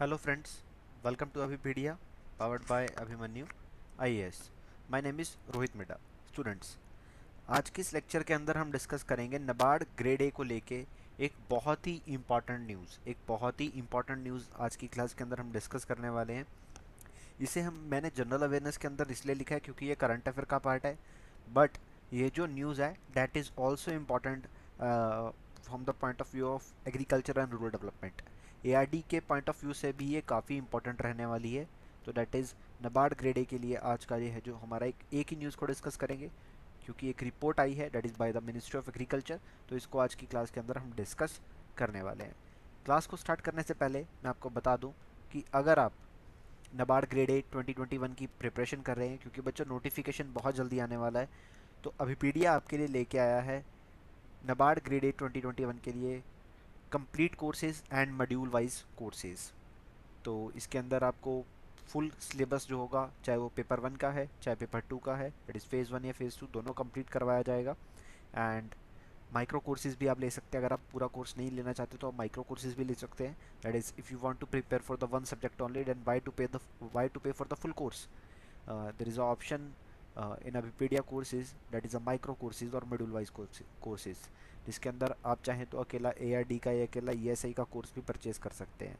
Hello friends, welcome to Abhipedia, powered by Abhimanyu IAS. My name is Rohit Mida. Students, आज के इस lecture के अंदर हम डिस्कस करेंगे नबार्ड ग्रेड ए को लेके एक बहुत ही इम्पॉर्टेंट न्यूज़ आज की क्लास के अंदर हम डिस्कस करने वाले हैं. इसे हम मैंने जनरल अवेयरनेस के अंदर इसलिए लिखा है क्योंकि ये करंट अफेयर का पार्ट है, बट ये जो न्यूज़ है that is also important from the point of view of agriculture and rural development. ARD के पॉइंट ऑफ व्यू से भी ये काफ़ी इंपॉर्टेंट रहने वाली है. तो दैट इज़ नबार्ड ग्रेड ए के लिए आज का ये है जो हमारा एक ही न्यूज़ को डिस्कस करेंगे, क्योंकि एक रिपोर्ट आई है that is by the ministry of agriculture. तो इसको आज की क्लास के अंदर हम डिस्कस करने वाले हैं. क्लास को स्टार्ट करने से पहले मैं आपको बता दूं कि अगर आप नबार्ड ग्रेड ए 2021 की प्रिपरेशन कर रहे हैं, क्योंकि बच्चों नोटिफिकेशन बहुत जल्दी आने वाला है, तो अभिपीडिया आपके लिए लेके आया है नबार्ड ग्रेड ए 2021 के लिए complete courses and module wise courses. तो इसके अंदर आपको फुल सिलेबस जो होगा, चाहे वो पेपर 1 का है चाहे पेपर 2 का है, दैट इज़ फेज़ 1 या फेज़ 2, दोनों कंप्लीट करवाया जाएगा. एंड माइक्रो कोर्सेज भी आप ले सकते हैं. अगर आप पूरा कोर्स नहीं लेना चाहते तो आप माइक्रो कोर्सेज भी ले सकते हैं. That is if you want to prepare for the one subject only, then why to pay for the full course. There is a option in Abhipedia courses, that is a micro courses और module wise courses, जिसके अंदर आप चाहें तो अकेला ARD का या अकेला ESI का कोर्स भी परचेज कर सकते हैं.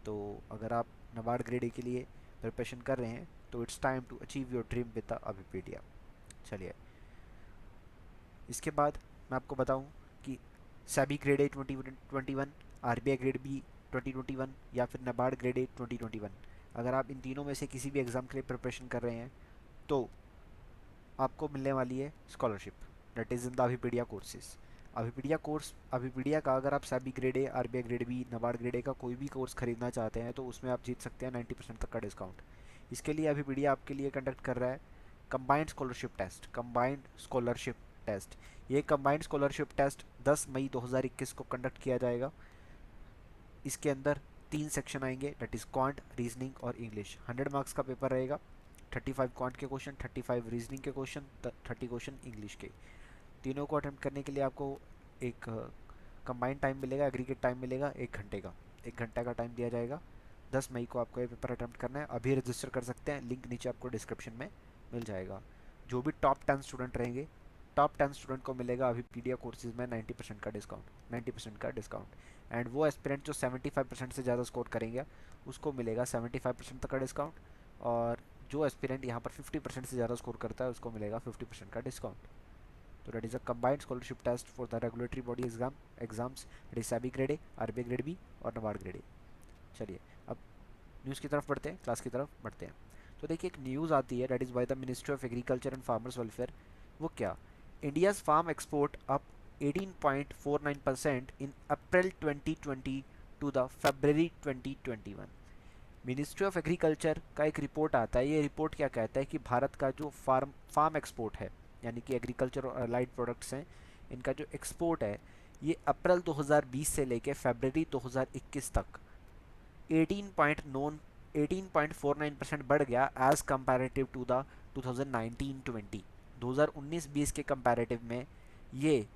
तो अगर आप नबार्ड ग्रेड ए के लिए प्रिपरेशन कर रहे हैं तो it's time to achieve your dream with the Abhipedia. चलिए, इसके बाद मैं आपको बताऊं कि SEBI grade A 2021, RBI grade B 2021 या फिर नबार्ड ग्रेड ए 2021, अगर आप इन तीनों में से किसी भी एग्ज़ाम के लिए प्रिपरेशन कर रहे हैं तो आपको मिलने वाली है scholarship, that is in the Abhipedia courses. Abhipedia का अगर आप SEBI grade A, RBI grade B, NABARD grade A का कोई भी कोर्स खरीदना चाहते हैं तो उसमें आप जीत सकते हैं 90% तक का डिस्काउंट. इसके लिए अभिपीडिया आपके लिए कंडक्ट कर रहा है कंबाइंड स्कॉलरशिप टेस्ट. ये कंबाइंड स्कॉलरशिप टेस्ट 10 मई 2021 को कंडक्ट किया जाएगा. इसके अंदर 3 सेक्शन आएंगे, दैट इज़ क्वांट, रीजनिंग और इंग्लिश. 100 मार्क्स का पेपर रहेगा. 35 क्वांट के क्वेश्चन, 35 रीजनिंग के क्वेश्चन, 30 क्वेश्चन इंग्लिश के. तीनों को अटेम्प्ट करने के लिए आपको एक कंबाइंड टाइम मिलेगा, एग्रीगेट टाइम मिलेगा 1 घंटे का. 1 घंटे का टाइम दिया जाएगा. 10 मई को आपको ये पेपर अटेम्प्ट करना है. अभी रजिस्टर कर सकते हैं, लिंक नीचे आपको डिस्क्रिप्शन में मिल जाएगा. जो भी टॉप 10 स्टूडेंट को मिलेगा अभी पीडिया कोर्सेज में 90% का डिस्काउंट. एंड वो एस्पिरेंट जो 75% से ज़्यादा स्कोर करेंगे उसको मिलेगा 75% तक का डिस्काउंट. और जो एस्पिरेंट यहाँ पर 50% से ज़्यादा स्कोर करता है उसको मिलेगा 50% का डिस्काउंट. तो that is a combined scholarship test for the regulatory body exams, that is SEBI grade A, RBI grade B और नबार्ड ग्रेड ए. चलिए, अब न्यूज़ की तरफ बढ़ते हैं, क्लास की तरफ बढ़ते हैं. तो देखिए, एक न्यूज़ आती है that is by the ministry of agriculture and farmers welfare. वो क्या? India's farm export up 18.49% in April 2020 to the February 2021. Ministry of agriculture का एक रिपोर्ट आता है. ये रिपोर्ट क्या कहता है कि भारत का जो फार्म एक्सपोर्ट है, यानी कि एग्रीकल्चर और अलाइड प्रोडक्ट्स हैं, इनका जो एक्सपोर्ट है ये अप्रैल 2020 से लेके फरवरी 2021 तक 18.49% बढ़ गया एज कंपैरेटिव टू द 2019-20. 2019-20 के कंपैरेटिव में ये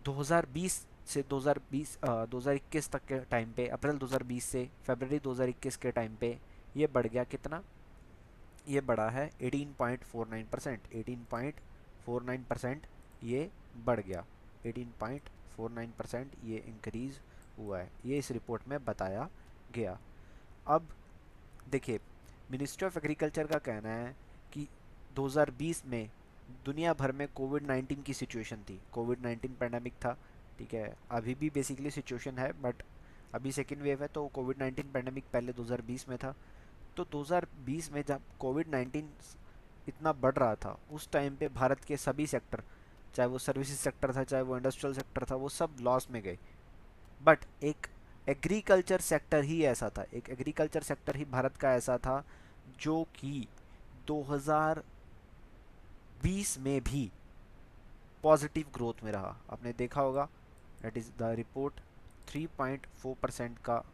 2020 से 2021 तक के टाइम पे, अप्रैल 2020 से फरवरी 2021 के टाइम पे ये बढ़ गया. कितना? ये बढ़ा है 18.49%. 18.49% ये बढ़ गया. 18.49% ये इंक्रीज़ हुआ है, ये इस रिपोर्ट में बताया गया. अब देखिए, मिनिस्ट्री ऑफ एग्रीकल्चर का कहना है कि 2020 में दुनिया भर में कोविड-19 की सिचुएशन थी. कोविड-19 पैंडमिक था, ठीक है. अभी भी बेसिकली सिचुएशन है, बट अभी सेकेंड वेव है. तो कोविड-19 पैंडमिक पहले 2020 में था. तो 2020 में जब कोविड-19 इतना बढ़ रहा था, उस टाइम पे भारत के सभी सेक्टर, चाहे वो सर्विसेज सेक्टर था चाहे वो इंडस्ट्रियल सेक्टर था, वो सब लॉस में गए. बट एक एग्रीकल्चर सेक्टर ही भारत का ऐसा था जो कि 2020 में भी पॉजिटिव ग्रोथ में रहा. आपने देखा होगा, दैट इज़ द रिपोर्ट. 3.4% का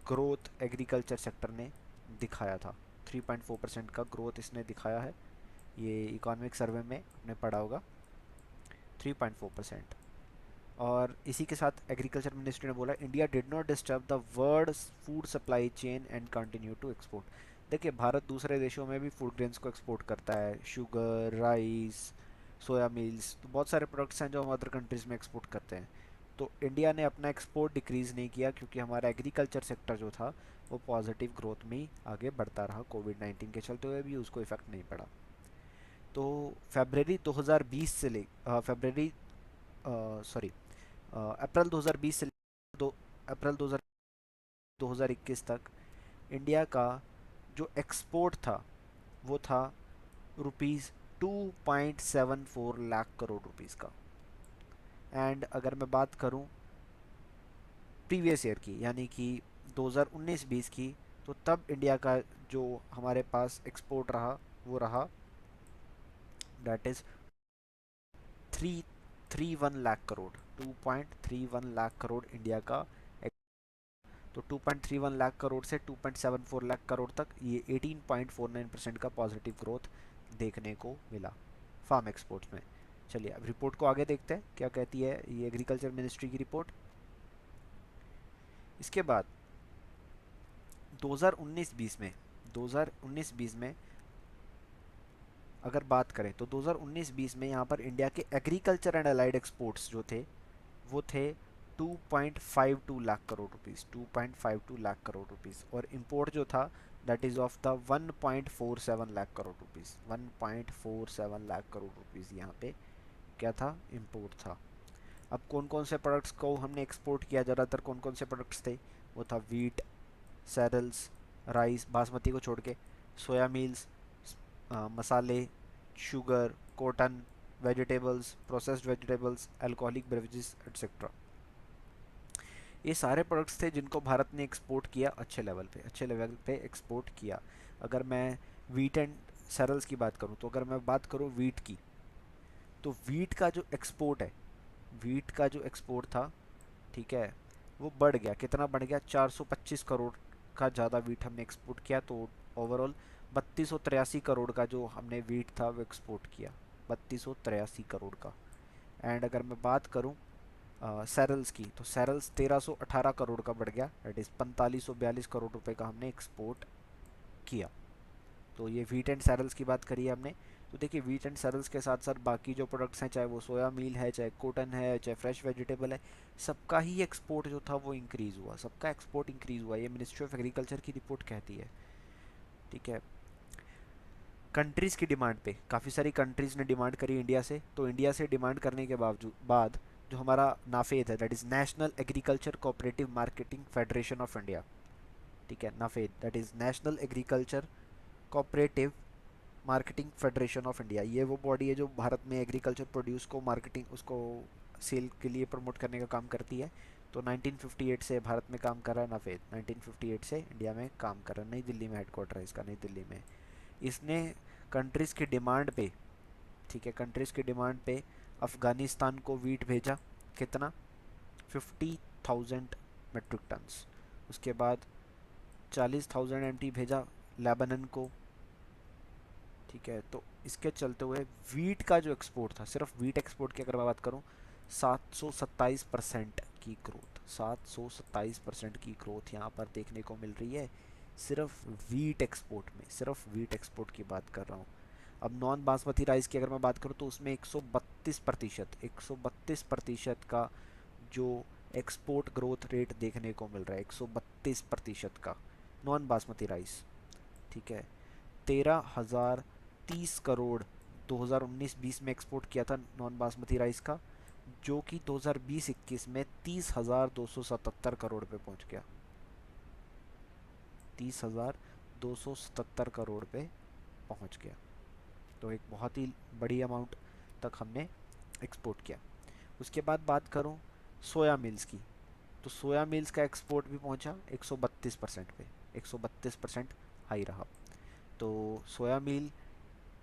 ग्रोथ एग्रीकल्चर सेक्टर ने दिखाया था. 3.4% का ग्रोथ इसने दिखाया है. ये इकोनॉमिक सर्वे में आपने पढ़ा होगा. 3.4%. और इसी के साथ एग्रीकल्चर मिनिस्ट्री ने बोला India did not disturb the world food supply chain and continue to export. देखिए भारत दूसरे देशों में भी फूड ग्रेन्स को एक्सपोर्ट करता है, शुगर, राइस, सोया मिल्स, तो बहुत सारे प्रोडक्ट्स हैं जो हम अदर कंट्रीज़ में एक्सपोर्ट करते हैं। तो इंडिया ने अपना एक्सपोर्ट डिक्रीज़ नहीं किया क्योंकि हमारा एग्रीकल्चर सेक्टर जो था वो पॉजिटिव ग्रोथ में ही आगे बढ़ता रहा। कोविड-19 के चलते हुए भी उसको इफेक्ट नहीं पड़ा। तो फरवरी 2020 से ले फरवरी सॉरी अप्रैल 2020 से दो अप्रैल 2021 तक इंडिया का जो एक्सपोर्ट था वो था रुपीज़ 2.74 लाख करोड़ रुपीज़ का। एंड अगर मैं बात करूं प्रीवियस ईयर की यानी कि 2019-20 की, तो तब इंडिया का जो हमारे पास एक्सपोर्ट रहा वो रहा that is 331 lakh crore, 2.31 lakh crore India का। तो 2.31 लाख करोड़ से 2.74 लाख करोड़ तक ये 18.49% का पॉजिटिव ग्रोथ देखने को मिला फार्म एक्सपोर्ट्स में। चलिए अब रिपोर्ट को आगे देखते हैं क्या कहती है ये एग्रीकल्चर मिनिस्ट्री की रिपोर्ट। इसके बाद 2019-20 में अगर बात करें तो 2019-20 में यहाँ पर इंडिया के एग्रीकल्चर एंड अलाइड एक्सपोर्ट्स जो थे वो थे 2.52 लाख करोड़ रुपीस, 2.52 लाख करोड़ रुपीस। और इंपोर्ट जो था that is of the 1.47 lakh crore rupees, 1.47 lakh crore rupees यहाँ पे क्या था, इंपोर्ट था। अब कौन कौन से प्रोडक्ट्स को हमने एक्सपोर्ट किया, ज़्यादातर कौन कौन से प्रोडक्ट्स थे, वो था वीट, सैरल्स, राइस बासमती को छोड़ के, सोया मील्स, मसाले, sugar, cotton, vegetables, processed vegetables, alcoholic beverages etcetera. ये सारे प्रोडक्ट्स थे जिनको भारत ने एक्सपोर्ट किया अच्छे लेवल पे एक्सपोर्ट किया। अगर मैं वीट एंड सरल्स की बात करूं, तो अगर मैं बात करूं वीट की, तो वीट का जो एक्सपोर्ट है, वीट का जो एक्सपोर्ट था, ठीक है, वो बढ़ गया। कितना बढ़ गया, 425 करोड़ का ज़्यादा वीट हमने एक्सपोर्ट किया। तो ओवरऑल 3283 करोड़ का जो हमने वीट था वो एक्सपोर्ट किया, 3283 करोड़ का। एंड अगर मैं बात करूं सैरल्स की, तो सैरल्स 1318 करोड़ का बढ़ गया, दैट इज़ 4542 करोड़ रुपए का हमने एक्सपोर्ट किया। तो ये वीट एंड सैरल्स की बात करी है हमने। तो देखिए वीट एंड सैरल्स के साथ साथ बाकी जो प्रोडक्ट्स हैं, चाहे वो सोया मील है, चाहे कॉटन है, चाहे फ्रेश वेजिटेबल है, सबका ही एक्सपोर्ट जो था वो इंक्रीज़ हुआ, सबका एक्सपोर्ट इंक्रीज़ हुआ। ये मिनिस्ट्री ऑफ एग्रीकल्चर की रिपोर्ट कहती है। ठीक है, कंट्रीज़ की डिमांड पे काफ़ी सारी कंट्रीज़ ने डिमांड करी इंडिया से। तो इंडिया से डिमांड करने के बाद जो हमारा नाफेद है, that is National Agriculture Cooperative Marketing Federation of India, ठीक है, NAFED that is National Agriculture Cooperative Marketing Federation of India, ये वो बॉडी है जो भारत में एग्रीकल्चर प्रोड्यूस को मार्केटिंग उसको सेल के लिए प्रमोट करने का काम करती है। तो 1958 से भारत में काम कर रहा है नाफेद, 1958 से इंडिया में काम कर रहा है, नई दिल्ली में हेडक्वार्टर है इसका, नई दिल्ली में। इसने कंट्रीज़ की डिमांड पे, ठीक है, कंट्रीज़ की डिमांड पे अफ़गानिस्तान को वीट भेजा, कितना, 50,000 मेट्रिक टन्स। उसके बाद 40,000 एमटी भेजा लेबनन को, ठीक है। तो इसके चलते हुए वीट का जो एक्सपोर्ट था, सिर्फ वीट एक्सपोर्ट की अगर मैं बात करूं, 727% की ग्रोथ, 727% की ग्रोथ यहाँ पर देखने को मिल रही है सिर्फ वीट एक्सपोर्ट में, सिर्फ वीट एक्सपोर्ट की बात कर रहा हूँ। अब नॉन बासमती राइस की अगर मैं बात करूँ, तो उसमें 132% का जो एक्सपोर्ट ग्रोथ रेट देखने को मिल रहा है, 132% का नॉन बासमती राइस, ठीक है। 13,030 करोड़ 2019-20 में एक्सपोर्ट किया था नॉन बासमती राइस का, जो कि 2020-21 में 30,277 करोड़ पे पहुंच गया, 30,277 करोड़ पे पहुंच गया। तो एक बहुत ही बड़ी अमाउंट तक हमने एक्सपोर्ट किया। उसके बाद बात करूं सोया मिल्स की, तो सोया मिल्स का एक्सपोर्ट भी पहुंचा 132% पे, 132% हाई रहा। तो सोया मिल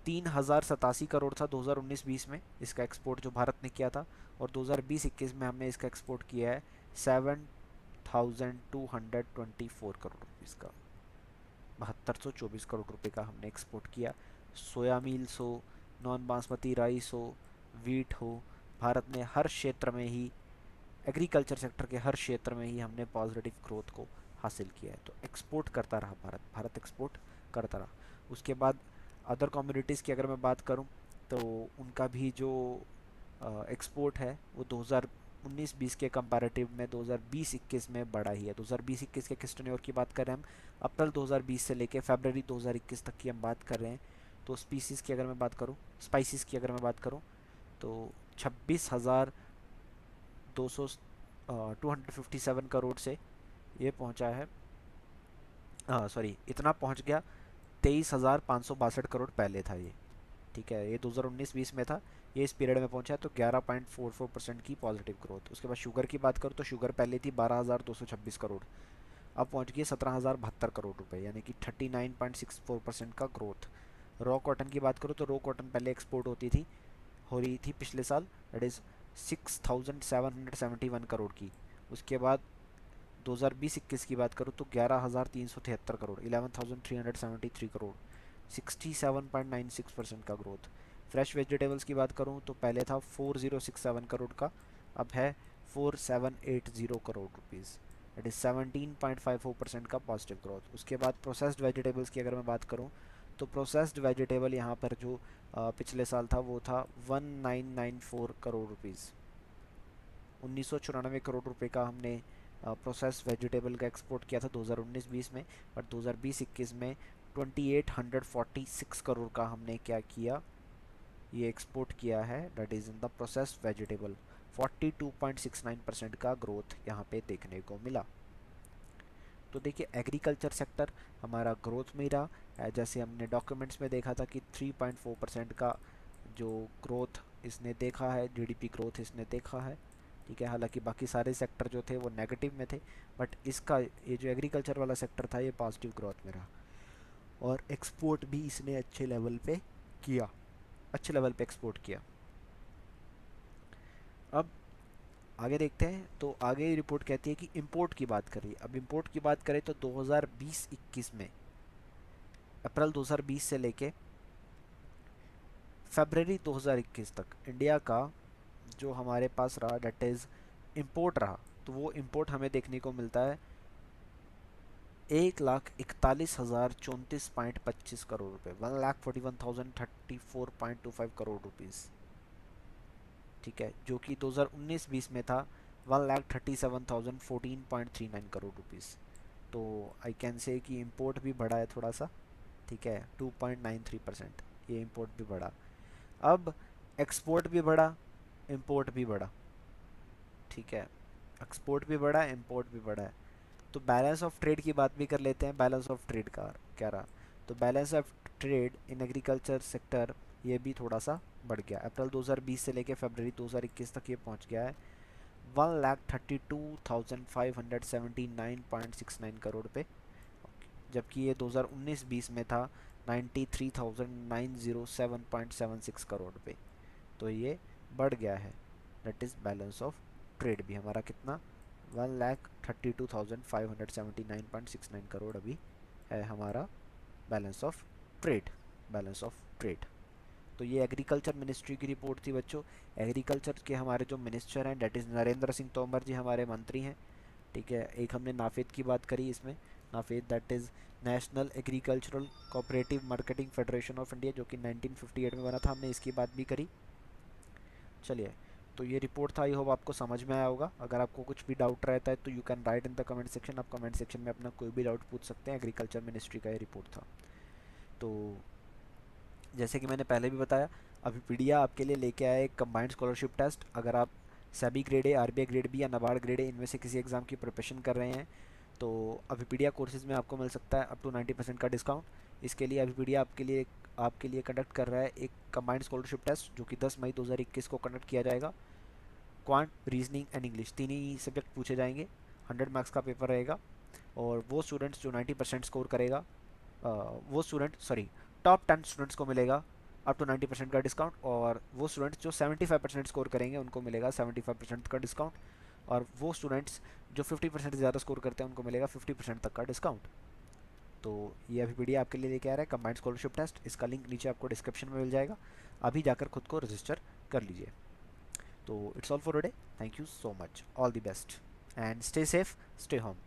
3,087 करोड़ था 2019-20 में इसका एक्सपोर्ट जो भारत ने किया था, और 2020-21 में हमने इसका एक्सपोर्ट किया है 7,224 करोड़ रुपीज़ का, 7224 करोड़ रुपए का हमने एक्सपोर्ट किया। सोया मील्स हो, नॉन बासमती राइस हो, वीट हो, भारत ने हर क्षेत्र में ही एग्रीकल्चर सेक्टर के हर क्षेत्र में ही हमने पॉजिटिव ग्रोथ को हासिल किया है। तो एक्सपोर्ट करता रहा भारत, भारत एक्सपोर्ट करता रहा। उसके बाद अदर कम्युनिटीज़ की अगर मैं बात करूं तो उनका भी जो एक्सपोर्ट है वो 2019-20 के कंपैरेटिव में 2020-21 में बढ़ा ही है। 2020-21 के किस टेन्योर की बात कर रहे हैं हम, अप्रैल 2020 से लेके फरवरी 2021 तक की हम बात कर रहे हैं। तो स्पीसीज़ की अगर मैं बात करूं, स्पाइसिस की अगर मैं बात करूं तो 26,200 257 करोड़ से ये पहुंचा है, सॉरी इतना पहुंच गया। 23,562 करोड़ पहले था ये, ठीक है, ये 2019-20 में था, ये इस पीरियड में पहुंचा है। तो 11.44% की पॉजिटिव ग्रोथ। उसके बाद शुगर की बात करूँ तो शुगर पहले थी 12,226 करोड़, अब पहुंच गई 17,072 करोड़ रुपए, यानी कि 39.64% का ग्रोथ। रॉ कॉटन की बात करूँ तो रॉ कॉटन पहले एक्सपोर्ट हो रही थी पिछले साल, दैट इज़ 6,771 करोड़ की। उसके बाद 2020-21 की बात करूँ तो 11,373 करोड़, 11,373 करोड़, 67.96% का ग्रोथ। फ्रेश वेजिटेबल्स की बात करूँ तो पहले था 4,067 करोड़ का, अब है 4,780 करोड़ रुपीज़, दैट इज़ 17.54% का पॉजिटिव ग्रोथ। उसके बाद प्रोसेस्ड वेजिटेबल्स की अगर मैं बात करूँ तो प्रोसेस्ड वेजिटेबल यहाँ पर जो पिछले साल था वो था 1994 करोड़ रुपीज़, 1994 करोड़ रुपए का हमने प्रोसेस वेजिटेबल का एक्सपोर्ट किया था 2019-20 में। बट 2020-21 में 2846 करोड़ का हमने क्या किया, ये एक्सपोर्ट किया है, that is in the processed vegetable. 42.69% का ग्रोथ यहाँ पे देखने को मिला। तो देखिए एग्रीकल्चर सेक्टर हमारा ग्रोथ में ही रहा, जैसे हमने डॉक्यूमेंट्स में देखा था कि 3.4% का जो ग्रोथ इसने देखा है, जीडीपी ग्रोथ इसने देखा है, ठीक है। हालांकि बाकी सारे सेक्टर जो थे वो नेगेटिव में थे, बट इसका ये जो एग्रीकल्चर वाला सेक्टर था ये पॉजिटिव ग्रोथ में रहा, और एक्सपोर्ट भी इसने अच्छे लेवल पे किया, अच्छे लेवल पे एक्सपोर्ट किया। अब आगे देखते हैं, तो आगे रिपोर्ट कहती है कि इंपोर्ट की बात करिए। अब इंपोर्ट की बात करें तो 2020-21 में, अप्रैल 2020 से लेके फरवरी 2021 तक इंडिया का जो हमारे पास रहा, डेट इज़ इंपोर्ट रहा, तो वो इंपोर्ट हमें देखने को मिलता है 1,41,034.25 करोड़ रुपए, 1,41,034.25 करोड़ रुपीज़, ठीक है, जो कि 2019-20 में था 1,37,014.39 करोड़ रुपीज़। तो आई कैन से कि इंपोर्ट भी बढ़ा है थोड़ा सा, ठीक है, 2.93%, ये इंपोर्ट भी बढ़ा। अब एक्सपोर्ट भी बढ़ा, इंपोर्ट भी बढ़ा, ठीक है, एक्सपोर्ट भी बढ़ा, इंपोर्ट भी बढ़ा है। तो बैलेंस ऑफ ट्रेड की बात भी कर लेते हैं। बैलेंस ऑफ ट्रेड का क्या रहा, तो balance of trade in agriculture sector ये भी थोड़ा सा बढ़ गया। अप्रैल 2020 से लेकर फरवरी 2021 तक ये पहुंच गया है 1,32,579.69 करोड़ पे, जबकि ये 2019-20 में था 93,907.76 करोड़ पे। तो ये बढ़ गया है, that is balance of trade भी हमारा कितना, 1,32,579.69 करोड़ अभी है हमारा balance of trade, balance of trade. तो ये एग्रीकल्चर मिनिस्ट्री की रिपोर्ट थी बच्चों। एग्रीकल्चर के हमारे जो मिनिस्टर हैं डेट इज़ नरेंद्र सिंह तोमर जी हमारे मंत्री हैं, ठीक है। एक हमने नाफेद की बात करी इसमें, NAFED that is National Agricultural Cooperative Marketing Federation of India, जो कि 1958 में बना था, हमने इसकी बात भी करी। चलिए, तो ये रिपोर्ट था, आई होप आपको समझ में आया होगा। अगर आपको कुछ भी डाउट रहता है तो you can write in the comment section, आप कमेंट सेक्शन में अपना कोई भी डाउट पूछ सकते हैं। एग्रीकल्चर मिनिस्ट्री का ये रिपोर्ट था। तो जैसे कि मैंने पहले भी बताया, अभिपीडिया आपके लिए लेके आया एक कंबाइंड स्कॉलरशिप टेस्ट। अगर आप SEBI grade A, RBI grade B या नाबार्ड ग्रेड ए इनमें से किसी एग्ज़ाम की प्रिपरेशन कर रहे हैं तो अभिपीडिया कोर्सेज में आपको मिल सकता है अप टू 90% का डिस्काउंट। इसके लिए अभिपीडिया आपके लिए कंडक्ट कर रहा है एक कंबाइंड स्कॉलरशिप टेस्ट, जो कि 10 मई 2021 को कंडक्ट किया जाएगा। क्वांट, रीजनिंग एंड इंग्लिश तीन ही सब्जेक्ट पूछे जाएंगे, 100 मार्क्स का पेपर रहेगा। और वो स्टूडेंट्स जो 90% स्कोर करेगा, वो स्टूडेंट सॉरी टॉप 10 स्टूडेंट्स को मिलेगा अप टू 90% का डिस्काउंट, और वो स्टूडेंट्स जो 75% स्कोर करेंगे उनको मिलेगा 75% का डिस्काउंट, और वो स्टूडेंट्स जो 50% से ज़्यादा स्कोर करते हैं उनको मिलेगा 50% तक का डिस्काउंट। तो ये अभी पीडीएफ आपके लिए लेके आ रहा है कंबाइंड स्कॉलरशिप टेस्ट, इसका लिंक नीचे आपको डिस्क्रिप्शन में मिल जाएगा, अभी जाकर खुद को रजिस्टर कर लीजिए। तो it's all for today, thank you so much, all the best and stay safe, stay home.